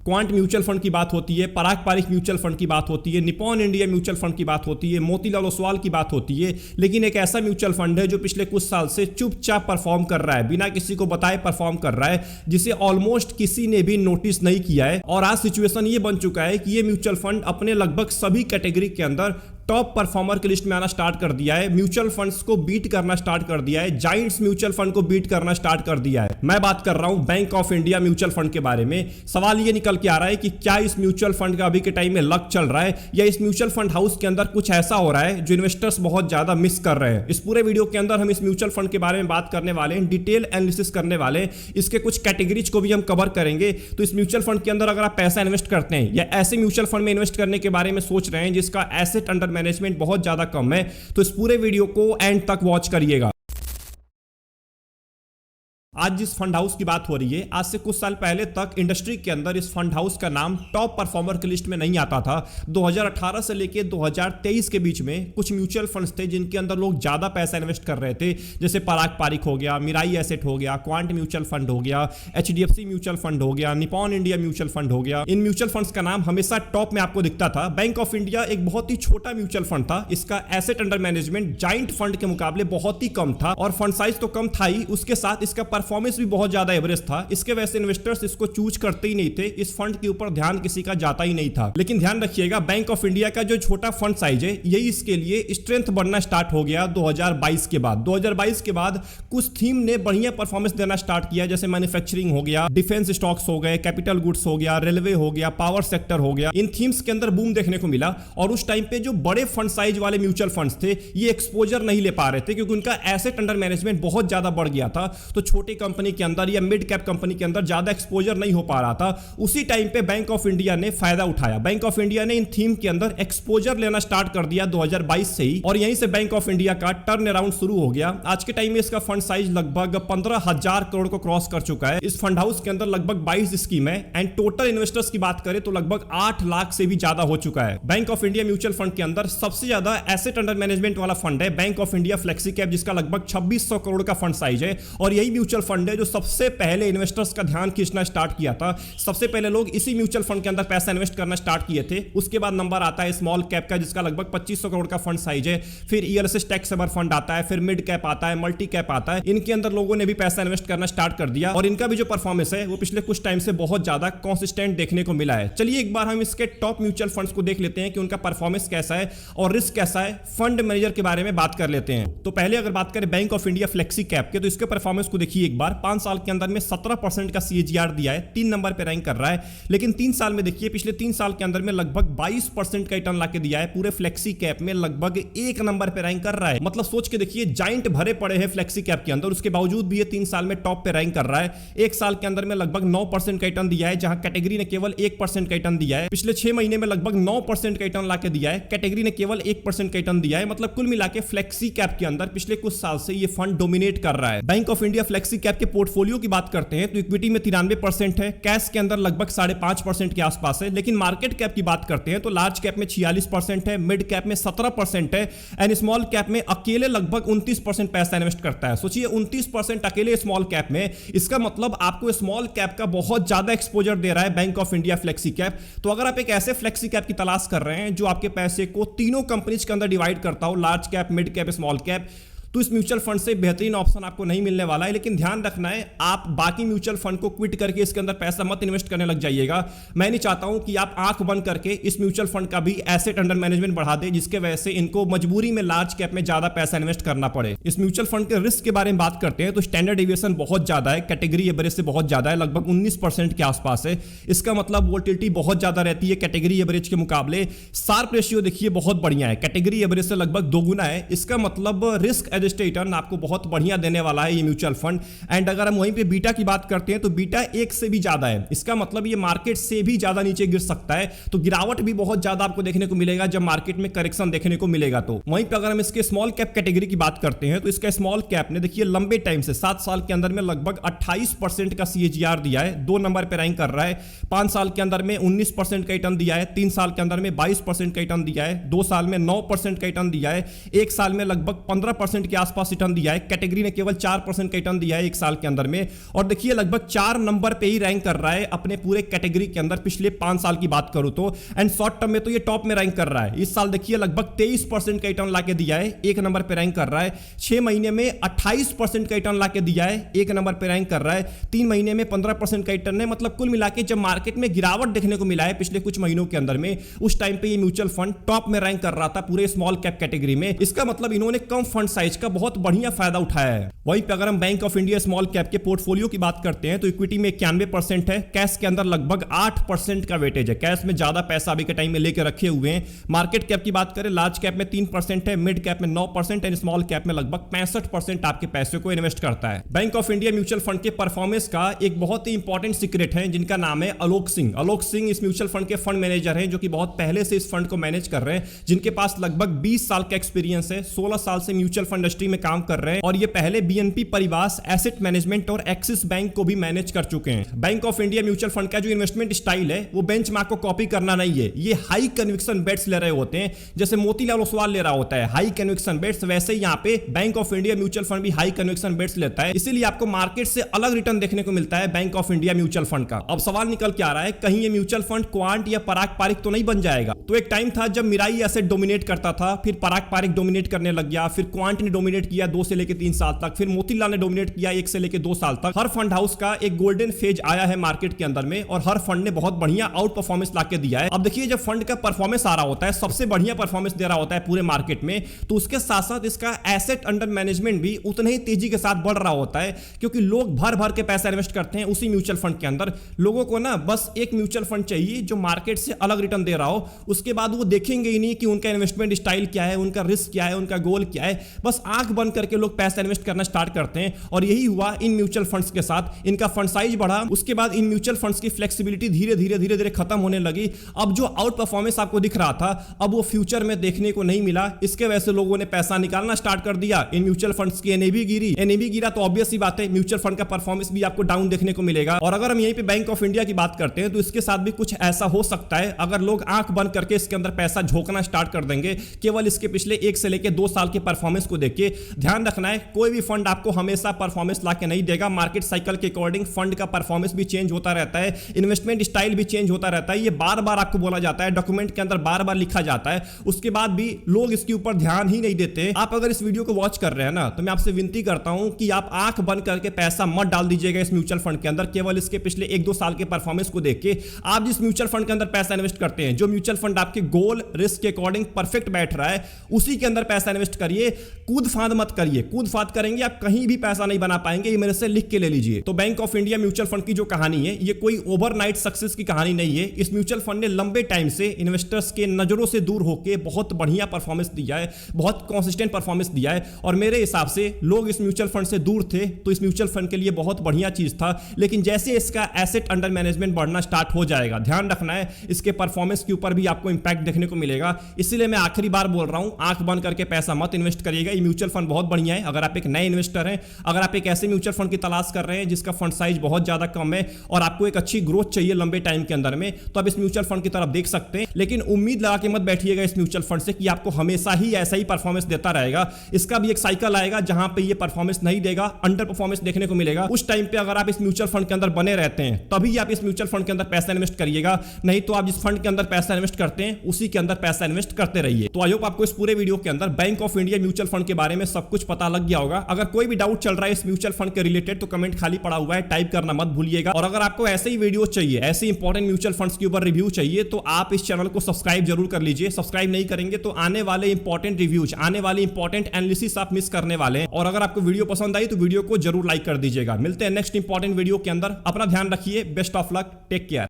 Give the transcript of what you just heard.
Quant mutual fund की बात होती है, पराग पारिक म्यूचुअल फंड की बात होती है, निपॉन इंडिया म्यूचुअल फंड की बात होती है, मोतीलाल ओसवाल की बात होती है। लेकिन एक ऐसा म्यूचुअल फंड है जो पिछले कुछ साल से चुपचाप परफॉर्म कर रहा है, बिना किसी को बताए परफॉर्म कर रहा है, जिसे ऑलमोस्ट किसी ने भी नोटिस नहीं किया है। और आज सिचुएशन ये बन चुका है कि ये म्यूचुअल फंड अपने लगभग सभी कैटेगरी के अंदर टॉप परफॉर्मर की लिस्ट में आना स्टार्ट कर दिया है। म्यूचुअल फंड्स को बीट करना स्टार्ट कर दिया है, जायंट्स म्यूचुअल फंड को बीट करना स्टार्ट कर दिया है। मैं बात कर रहा हूं bank of India mutual fund के बारे में। सवाल ये निकल के आ रहा है कि क्या इस म्यूचुअल फंड का अभी के टाइम में लक चल रहा है, या इस म्यूचुअल फंड हाउस के अंदर कुछ ऐसा हो रहा है जो इन्वेस्टर्स बहुत ज्यादा मिस कर रहे हैं। इस पूरे वीडियो के अंदर हम इस म्यूचुअल फंड के बारे में बात करने वाले हैं, डिटेल एनालिसिस करने वाले हैं, इसके कुछ कैटेगरीज को भी हम कवर करेंगे। तो इस म्यूचुअल फंड के अंदर अगर आप पैसा इन्वेस्ट करते हैं या ऐसे म्यूचुअल फंड में इन्वेस्ट करने के बारे में सोच रहे हैं जिसका एसेट अंडर मैनेजमेंट बहुत ज्यादा कम है, तो इस पूरे वीडियो को एंड तक वॉच करिएगा। आज जिस फंड हाउस की बात हो रही है, आज से कुछ साल पहले तक इंडस्ट्री के अंदर इस फंड हाउस का नाम टॉप परफॉर्मर की लिस्ट में नहीं आता था। 2018 से लेके 2023 के बीच में कुछ म्यूचुअल फंड्स थे जिनके अंदर लोग ज्यादा पैसा इन्वेस्ट कर रहे थे, जैसे पराग पारिक हो गया, मिराई एसेट हो गया, क्वांट म्यूचुअल फंड हो गया, HDFC म्यूचुअल फंड हो गया, निपॉन इंडिया म्यूचुअल फंड हो गया। इन म्यूचुअल फंड्स का नाम हमेशा टॉप में आपको दिखता था। बैंक ऑफ इंडिया एक बहुत ही छोटा म्यूचुअल फंड था, इसका asset under management giant fund के मुकाबले बहुत ही कम था, और फंड साइज तो कम था ही, उसके साथ इसका परफॉर्मेंस भी बहुत ज्यादा एवरेज था। इसके वजह से इन्वेस्टर्स इसको चूज करते ही नहीं थे, इस फंड के ऊपर ध्यान किसी का जाता ही नहीं था। लेकिन ध्यान रखिएगा, बैंक ऑफ इंडिया का जो छोटा फंड साइज है यही इसके लिए स्ट्रेंथ बढ़ना स्टार्ट हो गया 2022 के बाद। 2022 के बाद कुछ थीम ने बढ़िया परफॉर्मेंस देना स्टार्ट किया, जैसे मैन्युफैक्चरिंग हो गया, डिफेंस स्टॉक्स हो गए, कैपिटल गुड्स हो गया, रेलवे हो गया, पावर सेक्टर हो गया। इन थीम्स के अंदर बूम देखने को मिला, और उस टाइम पे जो बड़े फंड साइज वाले म्यूचुअल फंड्स थे ये एक्सपोजर नहीं ले पा रहे थे, क्योंकि उनका एसेट अंडर मैनेजमेंट बहुत ज्यादा बढ़ गया था। तो छोटी कंपनी के अंदर या मिड कैप कंपनी के अंदर ज्यादा एक्सपोजर नहीं हो पा रहा था। उसी टाइम पे बैंक ऑफ इंडिया ने फायदा उठाया। बैंक ऑफ इंडिया ने इन थीम के अंदर एक्सपोजर लेना स्टार्ट कर दिया 2022 से ही, और यहीं से बैंक ऑफ इंडिया का टर्न अराउंड शुरू हो गया। आज के टाइम में इसका फंड साइज लगभग 15,000 करोड़ को क्रॉस कर चुका है। इस फंड हाउस के अंदर लगभग 22 स्कीम है, एंड टोटल इन्वेस्टर्स की बात करें तो लगभग 8 लाख से भी ज्यादा हो चुका है। Bank of India mutual fund के अंदर सबसे ज्यादा एसेट अंडर मैनेजमेंट वाला फंड है bank of India flexi cap, जिसका लगभग 2600 करोड़ का फंड साइज है। और यही म्यूचुअल फंड है जो सबसे पहले इन्वेस्टर्स का ध्यान खींचना स्टार्ट किया था। सबसे पहले लोग इसी म्यूचुअल फंड के अंदर पैसा इन्वेस्ट करना स्टार्ट किए थे। उसके बाद नंबर आता है स्मॉल कैप का, जिसका लगभग 2500 करोड़ का फंड साइज है। फिर ELSS टैक्स सेवर फंड आता है, फिर मिड कैप आता है, मल्टी कैप आता है। इनके अंदर लोगों ने भी पैसा इन्वेस्ट करना स्टार्ट कर दिया, और इनका भी जो परफॉर्मेंस है वो पिछले कुछ टाइम से बहुत ज्यादा कंसिस्टेंट देखने को मिला है। चलिए एक बार हम इसके टॉप म्यूचुअल फंड्स को देख लेते हैं कि उनका परफॉर्मेंस कैसा है और रिस्क कैसा है। फंड मैनेजर के बारे में बात कर लेते हैं। तो पहले अगर बात करें bank of India flexi cap के, तो इसके परफॉर्मेंस को देखिए एक बार। 5 साल के अंदर में 17% का CAGR दिया है, 3 नंबर पे रैंक कर रहा है। लेकिन 3 साल में देखिए, पिछले 3 साल के अंदर में लगभग 22% का रिटर्न लाके दिया है। पूरे फ्लेक्सी कैप में लगभग 1 नंबर पे रैंक कर रहा है। मतलब सोच के देखिए, जाइंट भरे पड़े हैं फ्लेक्सी कैप के अंदर, उसके बावजूद भी ये 3 साल में टॉप पे रैंक कर रहा है। 1 साल के अंदर में लगभग 9% का रिटर्न दिया है, जहां कैटेगरी ने केवल 1% का रिटर्न दिया है। पिछले 6 महीने में लगभग 9% का रिटर्न लाके दिया है, कैटेगरी ने केवल 1% का रिटर्न दिया है। मतलब कुल मिला के फ्लेक्सी कैप के अंदर पिछले कुछ साल से ये फंड डोमिनेट कर रहा है। Bank of India flexi cap के पोर्टफोलियो की बात करते हैं तो इक्विटी में 93% है, कैश के अंदर लगभग 5.5% के आसपास है। लेकिन मार्केट कैप की बात करते हैं तो लार्ज कैप में 46% है, मिड कैप में 17% है, एंड स्मॉल कैप में अकेले लगभग 29% पैसा इन्वेस्ट करता है। सोचिए 29% अकेले स्मॉल कैप में, इसका मतलब आपको स्मॉल कैप का बहुत ज्यादा एक्सपोजर दे रहा है bank of India flexi cap. तो अगर आप एक ऐसे फ्लेक्सी कैप की तलाश कर रहे हैं जो आपके पैसे को तीनों कंपनीज के अंदर डिवाइड करता हो, large cap, mid cap, small cap, तो इस म्यूचुअल फंड से बेहतरीन ऑप्शन आपको नहीं मिलने वाला है। लेकिन ध्यान रखना है, आप बाकी म्यूचुअल फंड को क्विट करके इसके अंदर पैसा मत इन्वेस्ट करने लग जाइएगा। मैं नहीं चाहता हूं कि आप आंख बंद करके इस म्यूचुअल फंड का भी एसेट अंडर मैनेजमेंट बढ़ा दें, जिसके वजह से इनको मजबूरी में लार्ज कैप में ज्यादा पैसा इन्वेस्ट करना पड़े। इस म्यूचुअल फंड के रिस्क के बारे में बात करते हैं तो स्टैंडर्ड डेविएशन बहुत ज्यादा है, कैटेगरी एवरेज से बहुत ज्यादा है, लगभग 19% के आसपास है। इसका मतलब वोलेटिलिटी बहुत ज्यादा रहती है कैटेगरी एवरेज के मुकाबले। शार्प रेशियो देखिए बहुत बढ़िया है, कैटेगरी एवरेज से लगभग 2 गुना है। इसका मतलब रिस्क एडजस्टेड रिटर्न आपको बहुत बढ़िया देने वाला है ये म्यूचुअल फंड। एंड अगर हम वहीं पे बीटा की बात करते हैं तो बीटा 1 से भी ज्यादा है। इसका मतलब ये मार्केट से भी ज्यादा नीचे गिर सकता है, तो गिरावट भी बहुत ज्यादा आपको देखने को मिलेगा जब मार्केट में करेक्शन देखने को मिलेगा। तो वहीं पे अगर हम इसके स्मॉल कैप कैटेगरी की बात करते हैं तो इसका स्मॉल कैप ने देखिए लंबे टाइम से 7 साल के अंदर में लगभग 28% का CAGR दिया है, 2 नंबर पे रैंक कर रहा है। 5 साल के अंदर में 19% का रिटर्न दिया है, 3 साल के अंदर में 22% का रिटर्न दिया है, 2 साल में 9% का रिटर्न दिया है, 1 साल में लगभग 15% के आसपास रिटर्न दिया है, कैटेगरी ने केवल 4% का रिटर्न दिया है एक साल के अंदर में। और देखिए लगभग 4 नंबर पे ही रैंक कर रहा है अपने पूरे कैटेगरी के अंदर पिछले 5 साल की बात करूं तो। एंड शॉर्ट टर्म में तो ये टॉप में रैंक कर रहा है। इस साल देखिए लगभग 23% का रिटर्न लाके दिया है, 1 नंबर पे रैंक कर रहा है। 6 महीने में 28% का रिटर्न लाके दिया है, 1 नंबर पे रैंक कर रहा है। 3 महीने में 15% का रिटर्न है। मतलब कुल मिला के जब मार्केट में गिरावट देखने को मिला है पिछले कुछ महीनों के अंदर में, उस टाइम पे ये म्यूचुअल फंड टॉप में रैंक कर रहा था पूरे स्मॉल कैप कैटेगरी में। इसका मतलब इन्होंने कम फंड साइज का बहुत बढ़िया फायदा उठाया है। वहीं पे अगर हम bank of India small cap के पोर्टफोलियो की बात करते हैं तो इक्विटी में 91% है, कैश के अंदर लगभग 8% का वेटेज है। कैश में ज्यादा पैसा अभी के टाइम में लेकर रखे हुए हैं। मार्केट कैप की बात करें, लार्ज कैप में 3% है, मिड कैप में 9% एंड स्मॉल कैप में लगभग 65% आपके पैसे को इन्वेस्ट करता है। Bank of India mutual fund के परफॉर्मेंस का एक बहुत ही इंपॉर्टेंट सीक्रेट है जिनका नाम है आलोक सिंह। आलोक सिंह इस म्यूचुअल फंड के फंड मैनेजर हैं जो कि बहुत पहले से इस फंड को मैनेज कर रहे हैं, जिनके पास लगभग 20 साल का एक्सपीरियंस है, 16 साल से म्यूचुअल फंड इंडस्ट्री में काम कर रहे हैं और ये पहले बीएनपी परिवास एसेट मैनेजमेंट और एक्सिस बैंक को भी मैनेज कर चुके हैं। Bank of India mutual fund का जो इन्वेस्टमेंट स्टाइल है वो बेंचमार्क को कॉपी करना नहीं है। ये हाई कन्विक्शन बेट्स ले रहे होते हैं, जैसे मोतीलाल ओसवाल ले रहा होता है हाई कन्विक्शन बेट्स, वैसे ही यहाँ पे bank of India mutual fund भी हाई कन्विक्शन बेट्स लेता है। इसीलिए आपको मार्केट से अलग रिटर्न देखने को मिलता है bank of India mutual fund का। अब सवाल निकल के आ रहा है, कहीं ये म्यूचुअल फंड क्वांट या पराग पारिक तो नहीं बन जाएगा? तो एक टाइम था जब मिराई एसेट डोमिनेट करता था, फिर पराग पारिक डोमिनेट करने लग गया, फिर क्वांट ने डोमिनेट किया 2 से लेकर 3 साल तक, फिर मोतीलाल ने डोमिनेट किया 1 से लेकर 2 साल तक। हर फंड हाउस का एक गोल्डन फेज आया है मार्केट के अंदर में और हर फंड ने बहुत बढ़िया आउट परफॉर्मेंस लाके दिया है। अब देखिए जब फंड का परफॉर्मेंस आ रहा होता है, सबसे बढ़िया परफॉर्मेंस दे रहा होता है पूरे मार्केट में, तो उसके साथ साथ इसका एसेट अंडर मैनेजमेंट भी उतने ही तेजी के साथ बढ़ रहा होता है, क्योंकि लोग भर भर के पैसा इन्वेस्ट करते हैं उसी म्यूचुअल फंड के अंदर। लोगों को ना बस एक म्यूचुअल फंड चाहिए जो मार्केट से अलग रिटर्न दे रहा हो, उसके बाद वो देखेंगे ही नहीं कि उनका इन्वेस्टमेंट स्टाइल क्या है, उनका रिस्क क्या है, उनका गोल क्या है। बस आंख बंद करके लोग पैसा इन्वेस्ट करना स्टार्ट करते हैं और यही हुआ इन म्यूचुअल फंड्स के साथ। इनका फंड साइज बढ़ा, उसके बाद इन म्यूचुअल फंड्स की फ्लेक्सिबिलिटी धीरे धीरे खत्म होने लगी। अब जो आउट परफॉर्मेंस आपको दिख रहा था, अब वो फ्यूचर में देखने को नहीं मिला। इसके वजह से लोगों ने पैसा निकालना स्टार्ट कर दिया, इन म्यूचुअल फंड्स की एनएवी गिरी। एनएवी गिरा तो ऑब्वियस ही बात है म्यूचुअल फंड का परफॉर्मेंस भी आपको डाउन देखने को मिलेगा। और अगर हम यहीं पे बैंक ऑफ इंडिया की बात करते हैं तो इसके साथ भी कुछ ऐसा हो सकता है, अगर लोग आंख बंद करके इसके अंदर पैसा झोंकना स्टार्ट कर देंगे केवल इसके पिछले 1 से लेकर 2 साल के परफॉर्मेंस को देख के। ध्यान रखना है, कोई भी फंड आपको हमेशा परफॉर्मेंस लाके नहीं देगा। मार्केट साइकिल के अकॉर्डिंग फंड का परफॉर्मेंस भी चेंज होता रहता है, इन्वेस्टमेंट स्टाइल भी चेंज होता रहता है। ये बार बार आपको बोला जाता है, डॉक्यूमेंट के अंदर बार बार लिखा जाता है, उसके बाद भी लोग इसके ऊपर ध्यान ही नहीं देते। आप अगर इस वीडियो को वॉच कर रहे हैं ना, तो मैं आपसे विनती करता हूं कि आप आंख बंद करके पैसा मत डाल दीजिएगा इस म्यूचुअल फंड के अंदर केवल इसके पिछले 1-2 साल के परफॉर्मेंस को देख के। आप जिस म्यूचुअल फंड के अंदर पैसा इन्वेस्ट करते हैं, जो म्यूचुअल फंड आपके गोल रिस्क के अकॉर्डिंग परफेक्ट बैठ रहा है, उसी के अंदर पैसा इन्वेस्ट करिए। कूद फांद मत करिए, कूद फांद करेंगे आप कहीं भी पैसा नहीं बना पाएंगे, ये मेरे से लिख के ले लीजिए। तो bank of India mutual fund की जो कहानी है, ये कोई ओवरनाइट सक्सेस की कहानी नहीं है। इस म्यूचुअल फंड ने लंबे टाइम से इन्वेस्टर्स के नजरों से दूर होकर बहुत बढ़िया परफॉर्मेंस दिया है, बहुत कंसिस्टेंट परफॉर्मेंस दिया है। और मेरे हिसाब से लोग इस म्यूचुअल फंड से दूर थे तो इस म्यूचुअल फंड के लिए बहुत बढ़िया चीज था, लेकिन जैसे इसका एसेट अंडर मैनेजमेंट बढ़ना स्टार्ट हो जाएगा, ध्यान रखना है इसके परफॉर्मेंस के ऊपर भी आपको इंपैक्ट देखने को मिलेगा। इसलिए मैं आखिरी बार बोल रहा हूं, आंख बंद करके पैसा मत इन्वेस्ट करिएगा। ये म्यूचुअल फंड बहुत बढ़िया है अगर आप एक नए इन्वेस्टर हैं, अगर आप एक ऐसे म्यूचुअल फंड की तलाश कर रहे हैं जिसका फंड साइज बहुत ज्यादा कम है और आपको एक अच्छी ग्रोथ चाहिए लंबे टाइम के अंदर में, तो आप इस म्यूचुअल फंड की तरफ देख सकते हैं। लेकिन उम्मीद लगा के मत बैठिएगा इस म्यूचुअल फंड से कि आपको हमेशा ही ऐसा ही परफॉर्मेंस देता रहेगा। इसका भी एक साइकिल आएगा जहां पे ये परफॉर्मेंस नहीं देगा, अंडर परफॉर्मेंस देखने को मिलेगा। उस टाइम पे अगर आप इस म्यूचुअल फंड के अंदर बने रहते हैं तभी आप इस म्यूचुअल फंड के अंदर पैसा इन्वेस्ट करिएगा, नहीं तो आप जिस फंड के अंदर पैसा इन्वेस्ट करते हैं उसी के अंदर पैसा इन्वेस्ट करते रहिए। तो आई होप आपको इस पूरे वीडियो के अंदर bank of India mutual fund के बारे में सब कुछ पता लग गया होगा। अगर कोई भी डाउट चल रहा है इस म्यूचुअल फंड के रिलेटेड तो कमेंट खाली पड़ा हुआ है, टाइप करना मत भूलिएगा। और अगर आपको ऐसे ही वीडियो चाहिए, ऐसे इंपॉर्टेंट म्यूचुअल फंड्स के ऊपर रिव्यू चाहिए, तो आप इस चैनल को सब्सक्राइब जरूर कर लीजिए। सब्सक्राइब नहीं करेंगे तो आने वाले इंपॉर्टेंट रिव्यूज, आने वाले इंपॉर्टेंट एनालिसिस आप मिस करने वाले हैं। और अगर आपको वीडियो पसंद आई तो वीडियो को जरूर लाइक कर दीजिएगा। मिलते हैं नेक्स्ट इंपॉर्टेंट वीडियो के अंदर, अपना ध्यान रखिए, best of luck, take care.